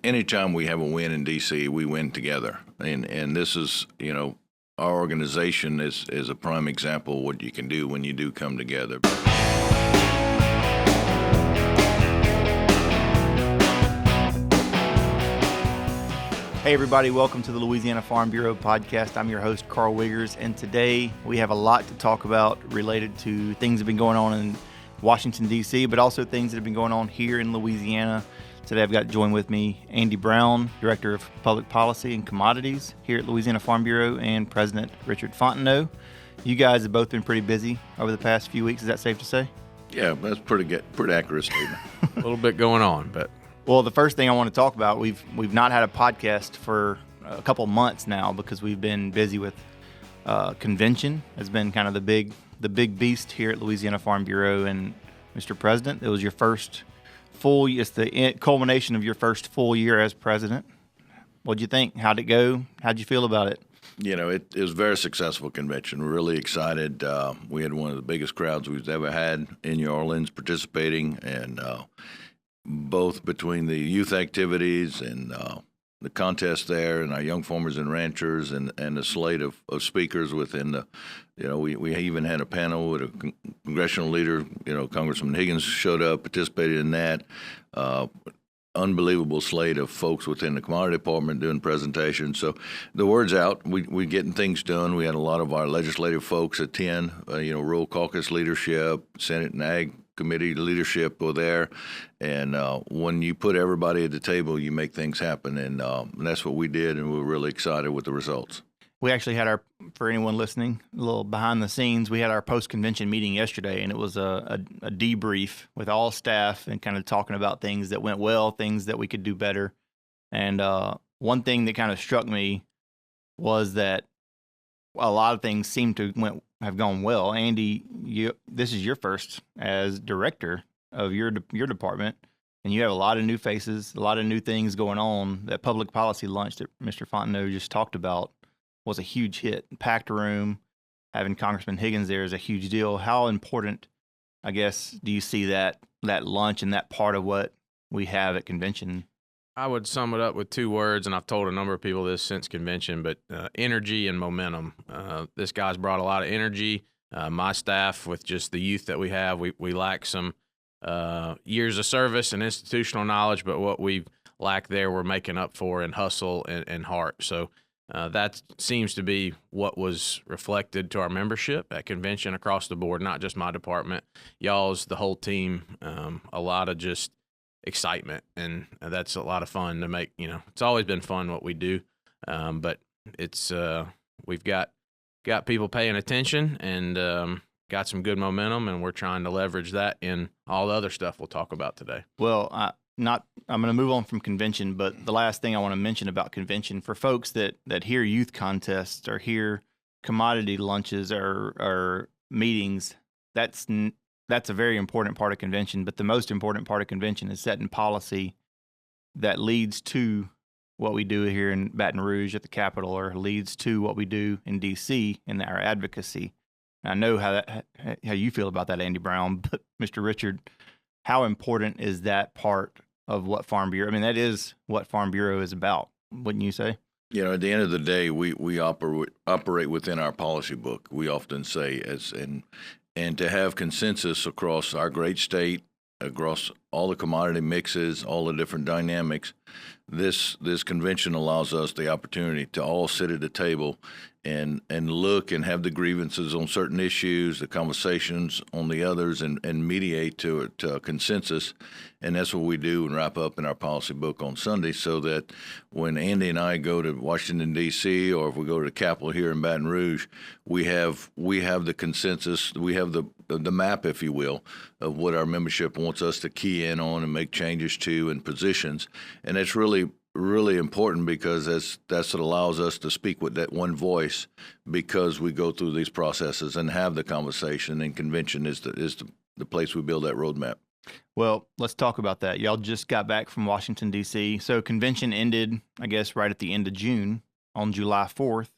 anytime we have a win in D.C., we win together. And this is, our organization is a prime example of what you can do when you do come together. Hey everybody, welcome to the Louisiana Farm Bureau podcast. I'm your host, Karl Wiggers, and today we have a lot to talk about related to things that have been going on in Washington, D.C., but also things that have been going on here in Louisiana. Today I've got joined with me Andy Brown, Director of Public Policy and Commodities here at Louisiana Farm Bureau, and President Richard Fontenot. You guys have both been pretty busy over the past few weeks. Is that safe to say? Yeah, that's pretty accurate statement. A little bit going on, but... Well, the first thing I want to talk about, we've not had a podcast for a couple months now because we've been busy with convention. Has been kind of the big beast here at Louisiana Farm Bureau. And Mr. President, it was your first it's the culmination of your first full year as president. What'd you think? How'd it go? How'd you feel about it? It was a very successful convention. We're really excited. We had one of the biggest crowds we've ever had in New Orleans participating, and both between the youth activities and the contest there and our young farmers and ranchers and the slate of speakers within the, we even had a panel with a congressional leader, Congressman Higgins showed up, participated in that. Unbelievable slate of folks within the commodity department doing presentations. So the word's out. We're getting things done. We had a lot of our legislative folks attend, rural caucus leadership, Senate and Ag Committee leadership were there, and when you put everybody at the table, you make things happen, and that's what we did, and we're really excited with the results. We actually had for anyone listening, a little behind the scenes, we had our post-convention meeting yesterday, and it was a debrief with all staff and kind of talking about things that went well, things that we could do better. And one thing that kind of struck me was that a lot of things seem to have gone well. Andy, this is your first as director of your department, and you have a lot of new faces, a lot of new things going on. That public policy lunch that Mr. Fontenot just talked about was a huge hit. Packed room, having Congressman Higgins there is a huge deal. How important, I guess, do you see that lunch and that part of what we have at convention? I would sum it up with two words, and I've told a number of people this since convention, but energy and momentum. This guy's brought a lot of energy. My staff, with just the youth that we have, we lack some years of service and institutional knowledge, but what we lack there, we're making up for in hustle and heart. So that seems to be what was reflected to our membership at convention across the board, not just my department. Y'all's, the whole team, a lot of just excitement, and that's a lot of fun to make. It's always been fun what we do, but it's we've got people paying attention and got some good momentum, and we're trying to leverage that in all the other stuff we'll talk about today. Well, I'm going to move on from convention, but the last thing I want to mention about convention for folks that hear youth contests or hear commodity lunches or meetings, that's a very important part of convention, but the most important part of convention is setting policy that leads to what we do here in Baton Rouge at the Capitol, or leads to what we do in D.C. in our advocacy. And I know how you feel about that, Andy Brown, but Mr. Richard, how important is that part of what Farm Bureau? I mean, that is what Farm Bureau is about, wouldn't you say? At the end of the day, we operate within our policy book. We often say and to have consensus across our great state, across all the commodity mixes, all the different dynamics, this convention allows us the opportunity to all sit at the table and look and have the grievances on certain issues, the conversations on the others, and mediate to a consensus. And that's what we do and wrap up in our policy book on Sunday, so that when Andy and I go to Washington, D.C., or if we go to the Capitol here in Baton Rouge, we have the consensus, we have the map, if you will, of what our membership wants us to key in on and make changes to and positions. And it's really important, because that's what allows us to speak with that one voice, because we go through these processes and have the conversation, and convention is the place we build that roadmap. Well, let's talk about that. Y'all just got back from Washington, D.C. So convention ended, I guess, right at the end of June. On July 4th,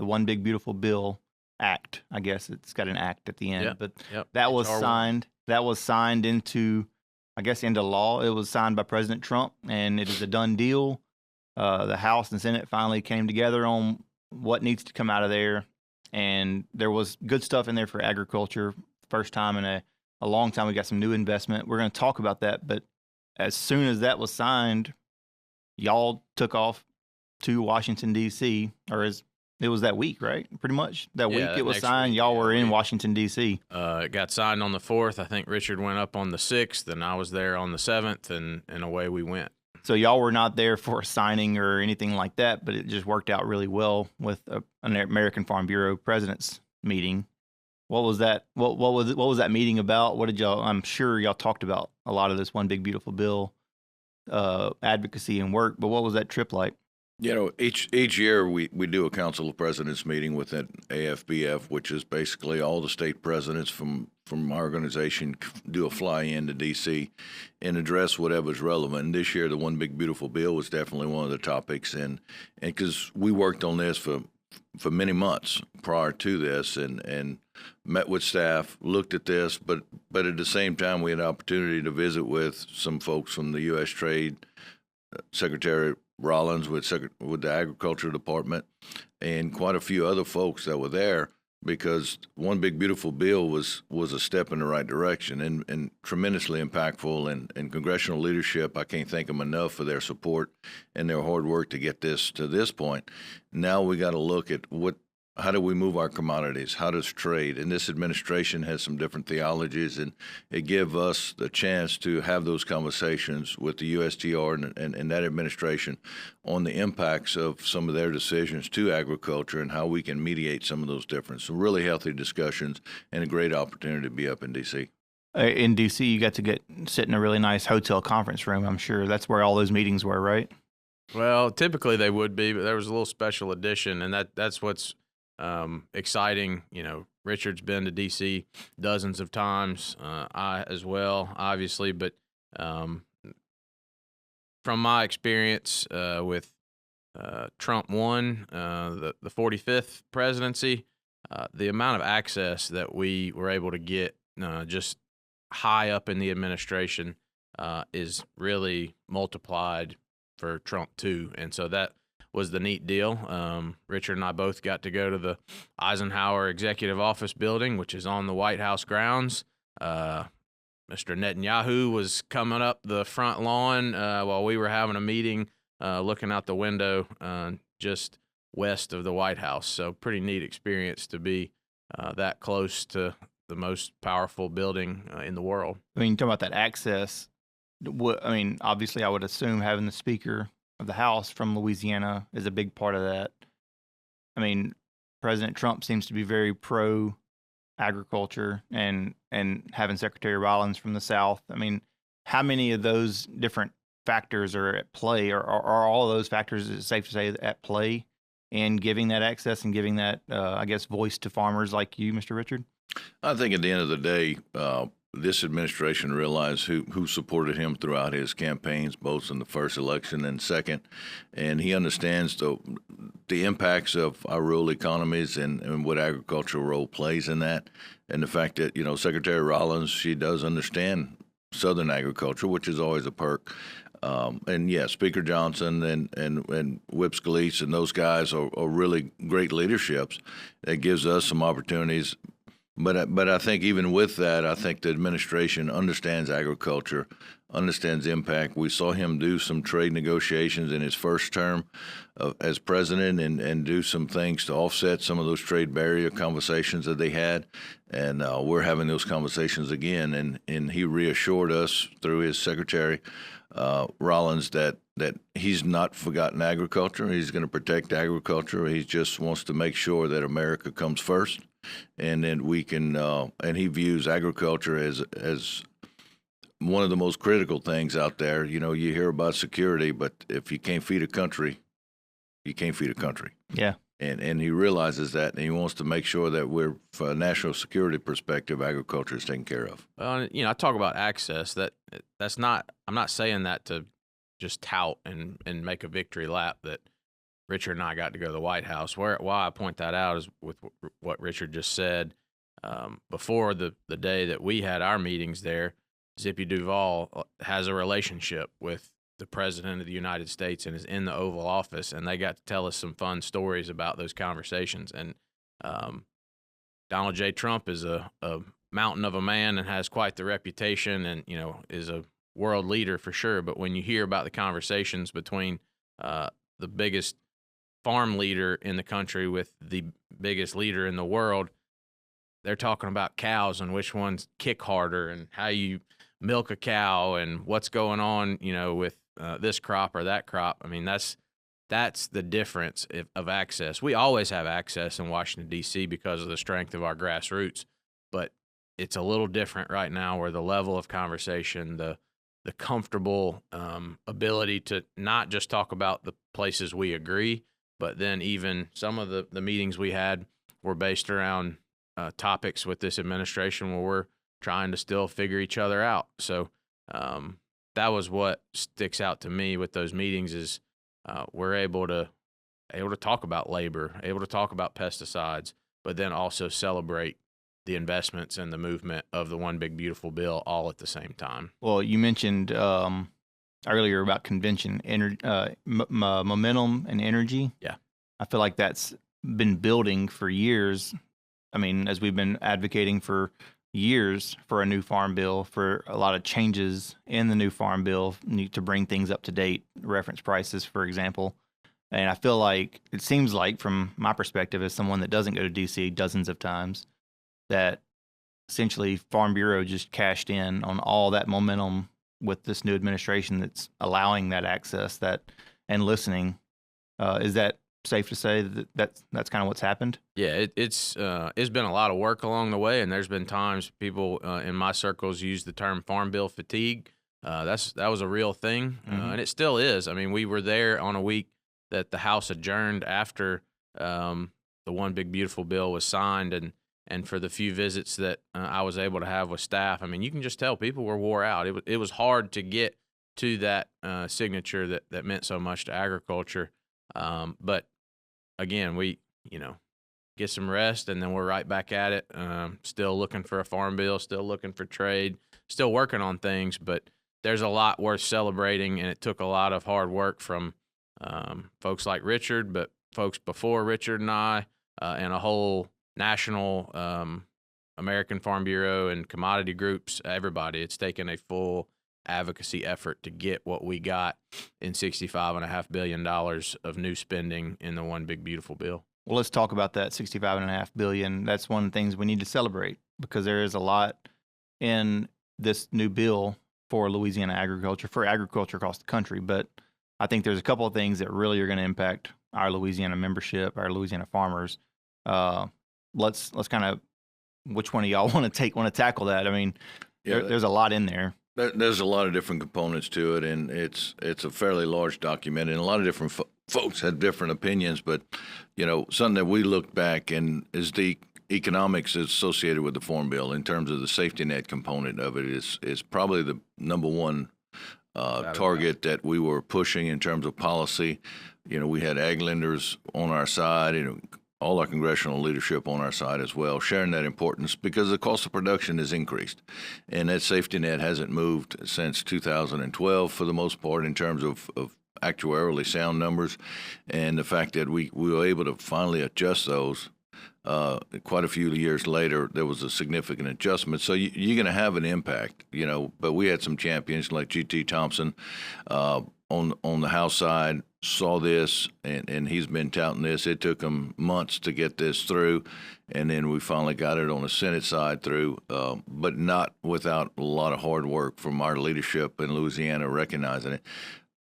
the One Big Beautiful Bill Act, I guess it's got an act at the end, but that was signed. That was signed into I guess, into law. It was signed by President Trump, and it is a done deal. The House and Senate finally came together on what needs to come out of there, and there was good stuff in there for agriculture. First time in a long time, we got some new investment. We're going to talk about that, but as soon as that was signed, y'all took off to Washington, D.C., it was that week, right? Pretty much that week it was signed. Y'all were in Washington, D.C. It got signed on the 4th. I think Richard went up on the 6th, and I was there on the 7th, and away we went. So y'all were not there for a signing or anything like that, but it just worked out really well with an American Farm Bureau president's meeting. What was that? What was that meeting about? What did y'all? I'm sure y'all talked about a lot of this one big beautiful bill, advocacy and work. But what was that trip like? You know, each year we do a Council of Presidents meeting with that AFBF, which is basically all the state presidents from our organization do a fly-in to D.C. and address whatever's relevant. And this year, the one big beautiful bill was definitely one of the topics, and because we worked on this for many months prior to this, and met with staff, looked at this, but at the same time, we had an opportunity to visit with some folks from the U.S. Trade Secretary Rollins with the Agriculture Department, and quite a few other folks that were there, because one big beautiful bill was a step in the right direction and tremendously impactful, and congressional leadership, I can't thank them enough for their support and their hard work to get this to this point. Now we got to look at how do we move our commodities? How does trade? And this administration has some different theologies, and it gives us the chance to have those conversations with the USTR and that administration on the impacts of some of their decisions to agriculture and how we can mediate some of those differences. So really healthy discussions and a great opportunity to be up in D.C. In D.C., you got to sit in a really nice hotel conference room. I'm sure that's where all those meetings were, right? Well, typically they would be, but there was a little special edition, and that's what's exciting. You know, Richard's been to DC dozens of times, I as well, obviously, but from my experience with Trump 1, the 45th presidency, the amount of access that we were able to get just high up in the administration is really multiplied for Trump 2, and so that was the neat deal. Richard and I both got to go to the Eisenhower Executive Office building, which is on the White House grounds. Mr. Netanyahu was coming up the front lawn while we were having a meeting, looking out the window just west of the White House. So pretty neat experience to be that close to the most powerful building in the world. I mean, talking about that access, obviously I would assume having the Speaker of the House from Louisiana is a big part of that. I mean, President Trump seems to be very pro agriculture, and having Secretary Rollins from the South. I mean, how many of those different factors are at play, or are all of those factors, is it safe to say, at play in giving that access and giving that, I guess, voice to farmers like you, Mr. Richard? I think at the end of the day, this administration realized who supported him throughout his campaigns, both in the first election and second, and he understands the impacts of our rural economies and what agricultural role plays in that, and the fact that, you know, Secretary Rollins, she does understand Southern agriculture, which is always a perk. And yeah, Speaker Johnson and Whip Scalise and those guys are really great leaderships. That gives us some opportunities. But I think even with that, I think the administration understands agriculture, understands impact. We saw him do some trade negotiations in his first term as president and do some things to offset some of those trade barrier conversations that they had. And we're having those conversations again. And he reassured us through his secretary, Rollins, that he's not forgotten agriculture. He's going to protect agriculture. He just wants to make sure that America comes first. And then we can, and he views agriculture as one of the most critical things out there. You know, you hear about security, but if you can't feed a country, you can't feed a country. Yeah. And he realizes that, and he wants to make sure that we're, from a national security perspective, agriculture is taken care of. Well, you know, I talk about access. That's not. I'm not saying that to just tout and make a victory lap that Richard and I got to go to the White House. Why I point that out is with what Richard just said. Before the day that we had our meetings there, Zippy Duvall has a relationship with the president of the United States and is in the Oval Office, and they got to tell us some fun stories about those conversations. And Donald J. Trump is a mountain of a man and has quite the reputation, and is a world leader for sure. But when you hear about the conversations between the biggest farm leader in the country with the biggest leader in the world, they're talking about cows and which ones kick harder and how you milk a cow and what's going on, with this crop or that crop. I mean, that's the difference of access. We always have access in Washington, D.C. because of the strength of our grassroots, but it's a little different right now where the level of conversation, the comfortable ability to not just talk about the places we agree, but then even some of the meetings we had were based around topics with this administration where we're trying to still figure each other out. So that was what sticks out to me with those meetings is we're able to talk about labor, able to talk about pesticides, but then also celebrate the investments and the movement of the one big beautiful bill all at the same time. Well, you mentioned earlier about convention momentum and energy. Yeah, I feel like that's been building for years. I mean, as we've been advocating for years for a new farm bill, for a lot of changes in the new farm bill to bring things up to date, reference prices, for example. And I feel like it seems like, from my perspective, as someone that doesn't go to DC dozens of times, that essentially Farm Bureau just cashed in on all that momentum with this new administration that's allowing that access and listening. Is that safe to say that that's kind of what's happened? Yeah, it's been a lot of work along the way, and there's been times people in my circles use the term farm bill fatigue. That was a real thing, and it still is. I mean, we were there on a week that the House adjourned after the one big beautiful bill was signed, and for the few visits that I was able to have with staff, I mean, you can just tell people were wore out. It was hard to get to that signature that meant so much to agriculture. But again, we, get some rest and then we're right back at it. Still looking for a farm bill, still looking for trade, still working on things, but there's a lot worth celebrating. And it took a lot of hard work from folks like Richard, but folks before Richard and I, and a whole national American Farm Bureau and commodity groups, everybody. It's taken a full advocacy effort to get what we got in $65.5 billion of new spending in the one big beautiful bill. Well, let's talk about that $65.5 billion. That's one of the things we need to celebrate, because there is a lot in this new bill for Louisiana agriculture, for agriculture across the country. But I think there's a couple of things that really are going to impact our Louisiana membership, our Louisiana farmers. Let's kind of, which one of y'all want to tackle that? I mean, there's a lot in there. There's a lot of different components to it, and it's a fairly large document, and a lot of different folks had different opinions. But something that we look back and is the economics associated with the Farm Bill in terms of the safety net component of it is probably the number one target that we were pushing in terms of policy. We had ag lenders on our side, all our congressional leadership on our side as well, sharing that importance because the cost of production has increased. And that safety net hasn't moved since 2012 for the most part in terms of actuarially sound numbers. And the fact that we were able to finally adjust those quite a few years later, there was a significant adjustment. So you're going to have an impact, but we had some champions like G.T. Thompson on the House side, saw this, and he's been touting this. It took him months to get this through, and then we finally got it on the Senate side through, but not without a lot of hard work from our leadership in Louisiana recognizing it.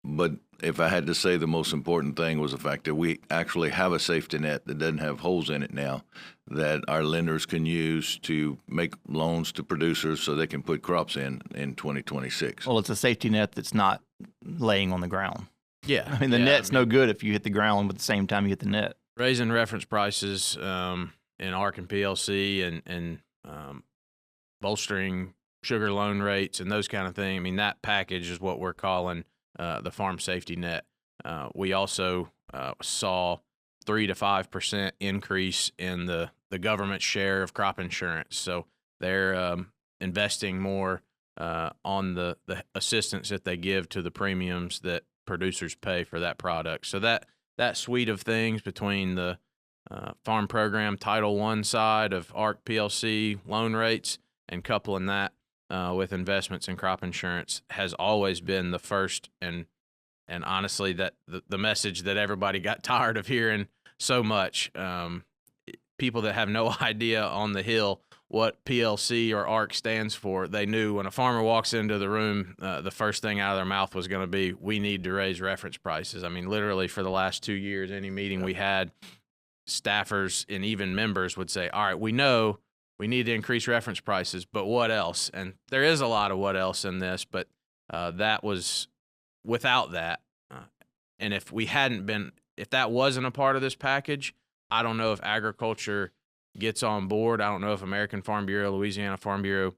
But if I had to say the most important thing was the fact that we actually have a safety net that doesn't have holes in it now, that our lenders can use to make loans to producers so they can put crops in 2026. Well, it's a safety net that's not laying on the ground. Yeah. I mean, the net's no good if you hit the ground at the same time you hit the net. Raising reference prices in ARC and PLC and bolstering sugar loan rates and those kind of things. I mean, that package is what we're calling the farm safety net. We also saw 3 to 5% increase in the government share of crop insurance. So they're investing more on the assistance that they give to the premiums that producers pay for that product. So that suite of things between the farm program Title I side of ARC PLC loan rates and coupling that with investments in crop insurance has always been the first and honestly that the message that everybody got tired of hearing so much. People that have no idea on the Hill what PLC or ARC stands for, they knew when a farmer walks into the room, the first thing out of their mouth was going to be, we need to raise reference prices. I mean, literally for the last 2 years, any meeting we had, staffers and even members would say, all right, we know we need to increase reference prices, but what else? And there is a lot of what else in this, but that was without that. And if that wasn't a part of this package, I don't know if agriculture gets on board. I don't know if American Farm Bureau, Louisiana Farm Bureau,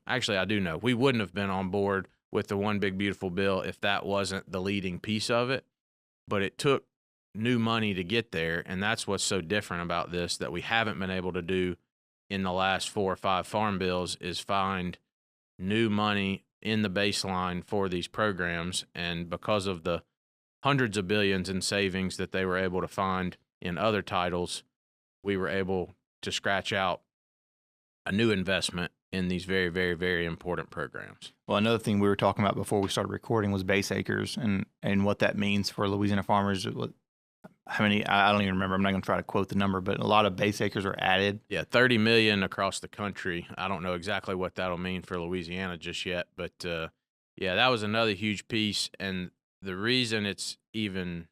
actually I do know, we wouldn't have been on board with the One Big Beautiful Bill if that wasn't the leading piece of it. But it took new money to get there, and that's what's so different about this that we haven't been able to do in the last 4 or 5 farm bills is find new money in the baseline for these programs. And because of the hundreds of billions in savings that they were able to find in other titles, we were able to scratch out a new investment in these very, very, very important programs. Well, another thing we were talking about before we started recording was base acres and what that means for Louisiana farmers. How many? I don't even remember. I'm not going to try to quote the number, but a lot of base acres are added. Yeah, 30 million across the country. I don't know exactly what that'll mean for Louisiana just yet, but yeah, that was another huge piece. And the reason it's even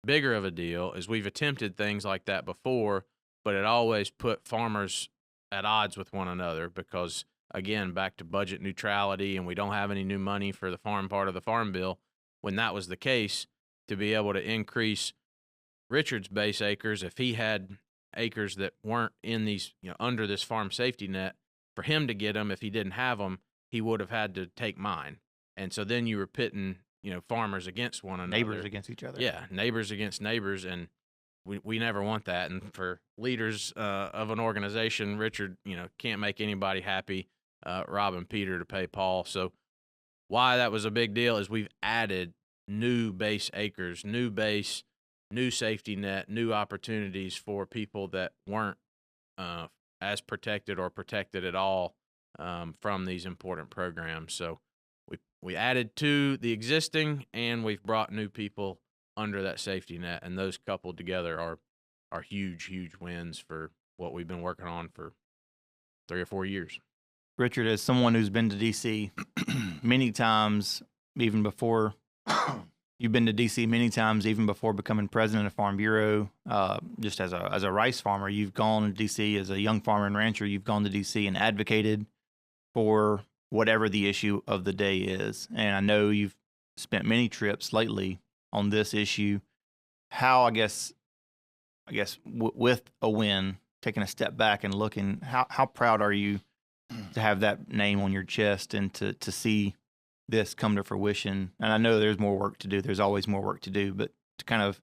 bigger of a deal is we've attempted things like that before, but it always put farmers at odds with one another because, again, back to budget neutrality, and we don't have any new money for the farm part of the farm bill. When that was the case, to be able to increase Richard's base acres, if he had acres that weren't in these, under this farm safety net, for him to get them, if he didn't have them, he would have had to take mine. And so then you were pitting, farmers against one another. Neighbors against each other. Yeah, neighbors against neighbors, and we never want that. And for leaders of an organization, Richard, can't make anybody happy, robbing Peter to pay Paul. So why that was a big deal is we've added new base acres, new safety net, new opportunities for people that weren't as protected or protected at all from these important programs. So we added to the existing, and we've brought new people under that safety net, and those coupled together are huge wins for what we've been working on for 3 or 4 years. Richard, as someone who's been to D.C. many times, even before you've been to D.C. many times, even before becoming president of Farm Bureau, just as a rice farmer, you've gone to D.C. as a young farmer and rancher. You've gone to D.C. and advocated for whatever the issue of the day is. And I know you've spent many trips lately on this issue. How, I guess, with a win, taking a step back and looking, how proud are you to have that name on your chest and to see this come to fruition? And I know there's more work to do. There's always more work to do, but to kind of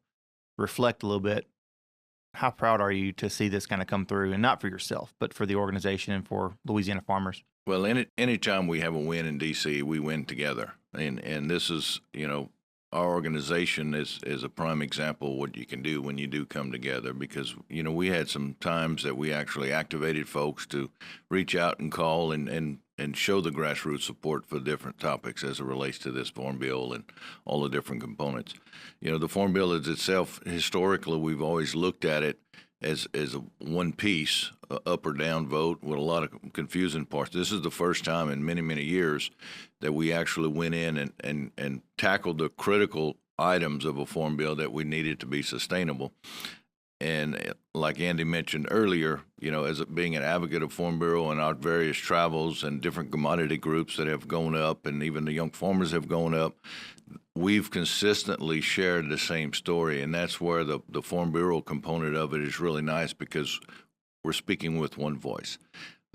reflect a little bit, how proud are you to see this kind of come through, and not for yourself, but for the organization and for Louisiana farmers? Well, anytime we have a win in D.C., we win together. And this is, our organization is a prime example of what you can do when you do come together, because, we had some times that we actually activated folks to reach out and call and show the grassroots support for different topics as it relates to this Farm Bill and all the different components. The Farm Bill is itself, historically, we've always looked at it as a one piece, up or down vote with a lot of confusing parts. This is the first time in many, many years that we actually went in and tackled the critical items of a Farm Bill that we needed to be sustainable. And like Andy mentioned earlier, as being an advocate of Farm Bureau and our various travels and different commodity groups that have gone up, and even the young farmers have gone up, we've consistently shared the same story. And that's where the Farm Bureau component of it is really nice, because we're speaking with one voice.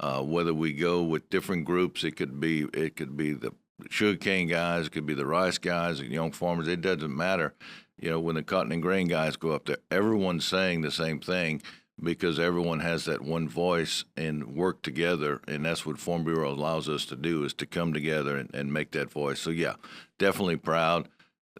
Whether we go with different groups, it could be the sugarcane guys, it could be the rice guys, the young farmers, it doesn't matter. When the cotton and grain guys go up there, everyone's saying the same thing. because everyone has that one voice and work together, and that's what Farm Bureau allows us to do, is to come together and make that voice. So yeah, definitely proud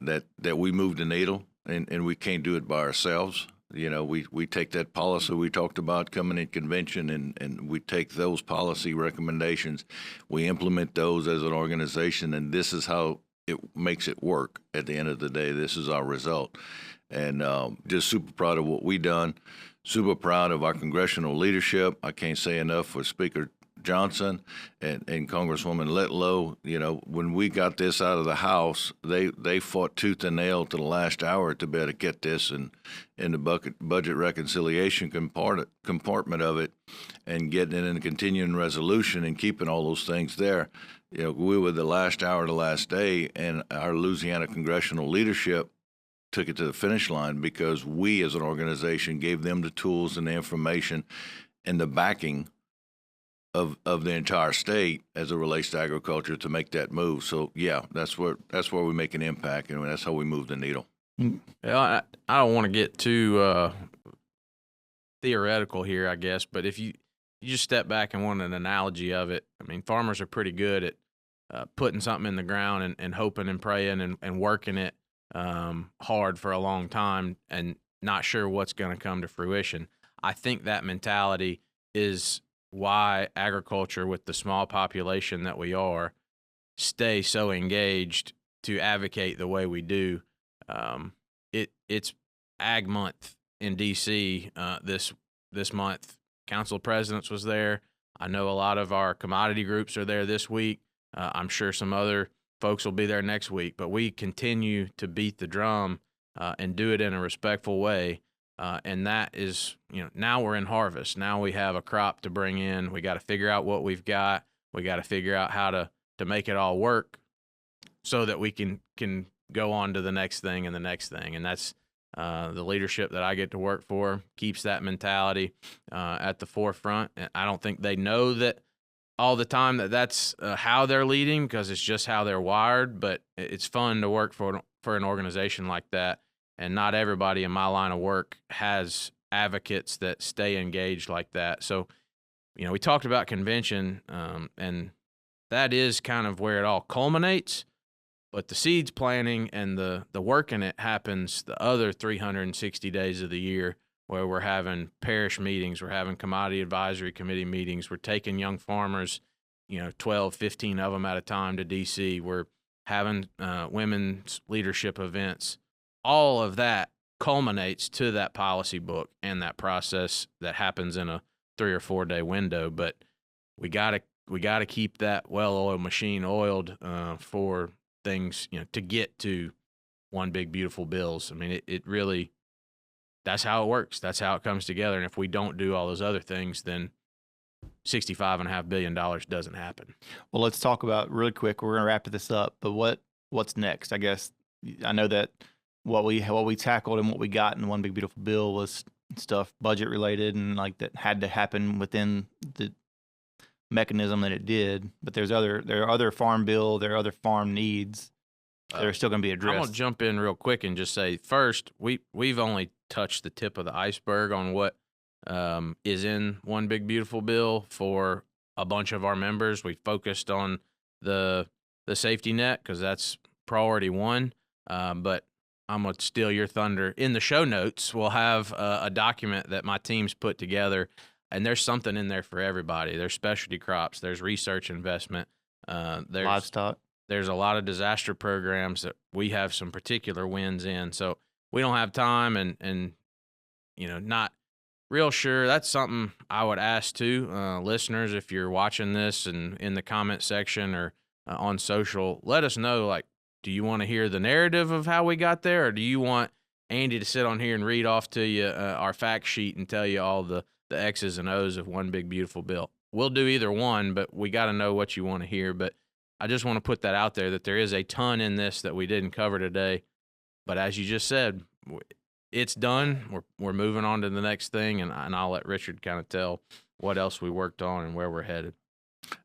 that we moved the needle, and we can't do it by ourselves. You know, we take that policy we talked about coming in convention, and we take those policy recommendations, we implement those as an organization, and this is how it makes it work. At the end of the day, this is our result. And just super proud of what we done. Super proud of our congressional leadership. I can't say enough for Speaker Johnson and Congresswoman Letlow. You know, when we got this out of the House, they fought tooth and nail to the last hour to be able to get this in the budget reconciliation compartment of it, and getting it in a continuing resolution and keeping all those things there. You know, we were the last hour, the last day, and our Louisiana congressional leadership took it to the finish line because we as an organization gave them the tools and the information and the backing of the entire state as it relates to agriculture to make that move. So yeah, that's where we make an impact, and that's how we move the needle. Yeah, I don't want to get too theoretical here, I guess, but if you just step back and want an analogy of it, I mean, farmers are pretty good at putting something in the ground and hoping and praying and working it hard for a long time and not sure what's going to come to fruition. I think that mentality is why agriculture, with the small population that we are, stay so engaged to advocate the way we do. It's Ag Month in D.C. This month. Council of Presidents was there. I know a lot of our commodity groups are there this week. I'm sure some other folks will be there next week, but we continue to beat the drum and do it in a respectful way. And that is, you know, now we're in harvest. Now we have a crop to bring in. We got to figure out what we've got. We got to figure out how to make it all work so that we can go on to the next thing and the next thing. And that's the leadership that I get to work for keeps that mentality at the forefront. And I don't think they know that all the time that's how they're leading, because it's just how they're wired. But it's fun to work for an organization like that. And not everybody in my line of work has advocates that stay engaged like that. So, you know, we talked about convention, and that is kind of where it all culminates. But the seeds planting and the work in it happens the other 360 days of the year, where we're having parish meetings, we're having commodity advisory committee meetings, we're taking young farmers, 12, 15 of them at a time to D.C., we're having women's leadership events. All of that culminates to that policy book and that process that happens in a 3 or 4 day window. But we gotta keep that well-oiled machine oiled for things, to get to one big beautiful bills. I mean, it really, that's how it works. That's how it comes together. And if we don't do all those other things, then $65.5 billion doesn't happen. Well, let's talk about really quick. We're going to wrap this up, but what's next? I guess I know that what we tackled and what we got in one big beautiful bill was stuff budget related and like that had to happen within the mechanism that it did. But there are other farm bill, there are other farm needs that are still going to be addressed. I'm going to jump in real quick and just say, first, we've only touched the tip of the iceberg on what is in one big beautiful bill for a bunch of our members. We focused on the safety net because that's priority one. But I'm going to steal your thunder. In the show notes, we'll have a document that my team's put together, and there's something in there for everybody. There's specialty crops. There's research investment. There's livestock. There's a lot of disaster programs that we have some particular wins in. So we don't have time and not real sure. That's something I would ask too, listeners, if you're watching this and in the comment section or on social, let us know, like, do you want to hear the narrative of how we got there, or do you want Andy to sit on here and read off to you our fact sheet and tell you all the X's and O's of one big beautiful bill? We'll do either one, but we got to know what you want to hear. But I just want to put that out there, that there is a ton in this that we didn't cover today. But as you just said, it's done. We're moving on to the next thing, and I'll let Richard kind of tell what else we worked on and where we're headed.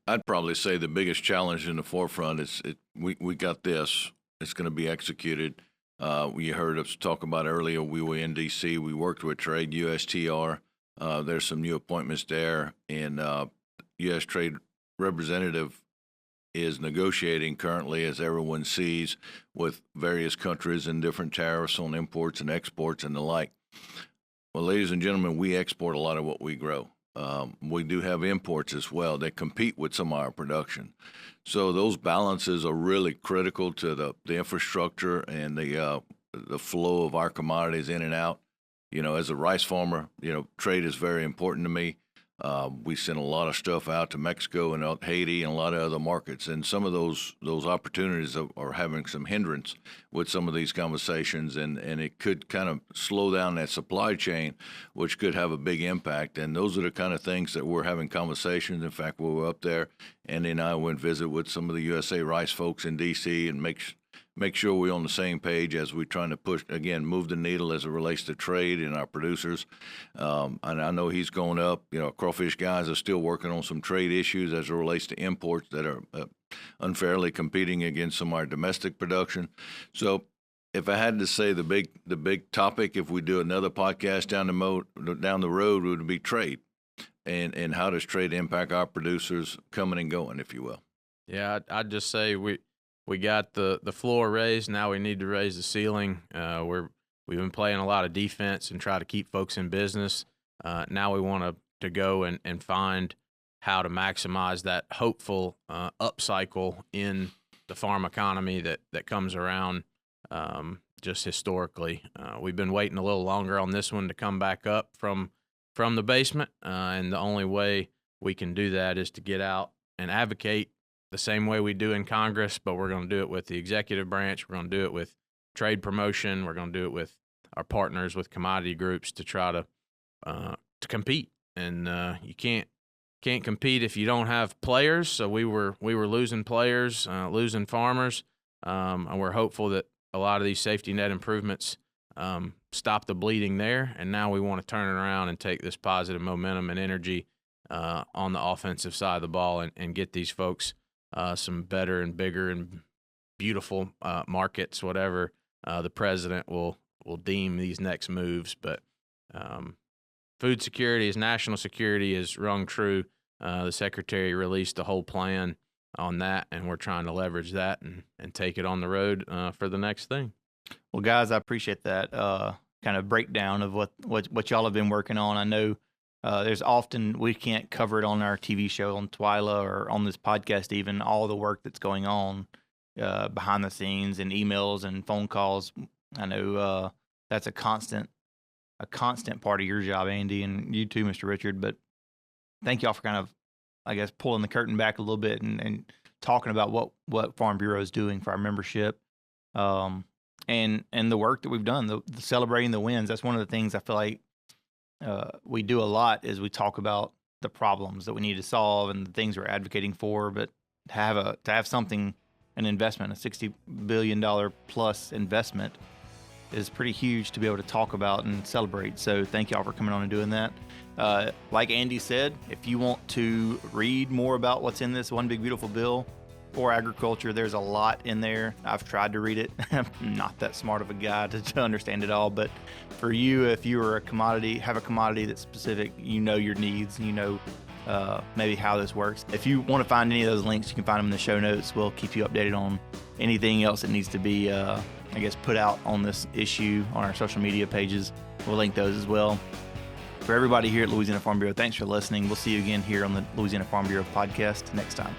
I'd probably say the biggest challenge in the forefront is we got this. It's going to be executed. You heard us talk about earlier. We were in D.C. We worked with Trade, USTR, There's some new appointments there, and U.S. Trade Representative is negotiating currently, as everyone sees, with various countries and different tariffs on imports and exports and the like. Well, ladies and gentlemen, we export a lot of what we grow. We do have imports as well that compete with some of our production. So those balances are really critical to the infrastructure and the flow of our commodities in and out. As a rice farmer, trade is very important to me. We send a lot of stuff out to Mexico and Haiti and a lot of other markets, and some of those opportunities are having some hindrance with some of these conversations, and it could kind of slow down that supply chain, which could have a big impact. And those are the kind of things that we're having conversations. In fact, we were up there, Andy and I went visit with some of the USA Rice folks in D.C. and make sure we're on the same page as we're trying to move the needle as it relates to trade and our producers. And I know he's going up. Crawfish guys are still working on some trade issues as it relates to imports that are unfairly competing against some of our domestic production. So if I had to say the big topic, if we do another podcast down the road, would be trade, and how does trade impact our producers coming and going, if you will. Yeah, I'd just say we got the floor raised. Now we need to raise the ceiling. We've been playing a lot of defense and try to keep folks in business. Now we want to go and find how to maximize that hopeful upcycle in the farm economy that comes around just historically. We've been waiting a little longer on this one to come back up from the basement, and the only way we can do that is to get out and advocate the same way we do in Congress, but we're going to do it with the executive branch. We're going to do it with trade promotion. We're going to do it with our partners, with commodity groups, to try to compete. And you can't compete if you don't have players. So we were losing players, losing farmers, and we're hopeful that a lot of these safety net improvements stop the bleeding there. And now we want to turn it around and take this positive momentum and energy on the offensive side of the ball and get these folks some better and bigger and beautiful markets, whatever the president will deem these next moves. But food security is national security is rung true. The secretary released a whole plan on that, and we're trying to leverage that and take it on the road for the next thing. Well, guys, I appreciate that kind of breakdown of what y'all have been working on. I know there's often we can't cover it on our TV show on Twyla or on this podcast, even all the work that's going on behind the scenes and emails and phone calls. I know that's a constant part of your job, Andy, and you too, Mr. Richard. But thank y'all for kind of, I guess, pulling the curtain back a little bit and talking about what Farm Bureau is doing for our membership, and the work that we've done, the celebrating the wins. That's one of the things I feel like we do a lot, is we talk about the problems that we need to solve and the things we're advocating for, but to have something, an investment, a $60 billion plus investment, is pretty huge to be able to talk about and celebrate. So thank y'all for coming on and doing that. Like Andy said, if you want to read more about what's in this One Big Beautiful Bill for agriculture, there's a lot in there. I've tried to read it. I'm not that smart of a guy to understand it all, but for you, if you are have a commodity that's specific, your needs, maybe how this works. If you want to find any of those links, you can find them in the show notes. We'll keep you updated on anything else that needs to be, put out on this issue on our social media pages. We'll link those as well. For everybody here at Louisiana Farm Bureau, thanks for listening. We'll see you again here on the Louisiana Farm Bureau podcast next time.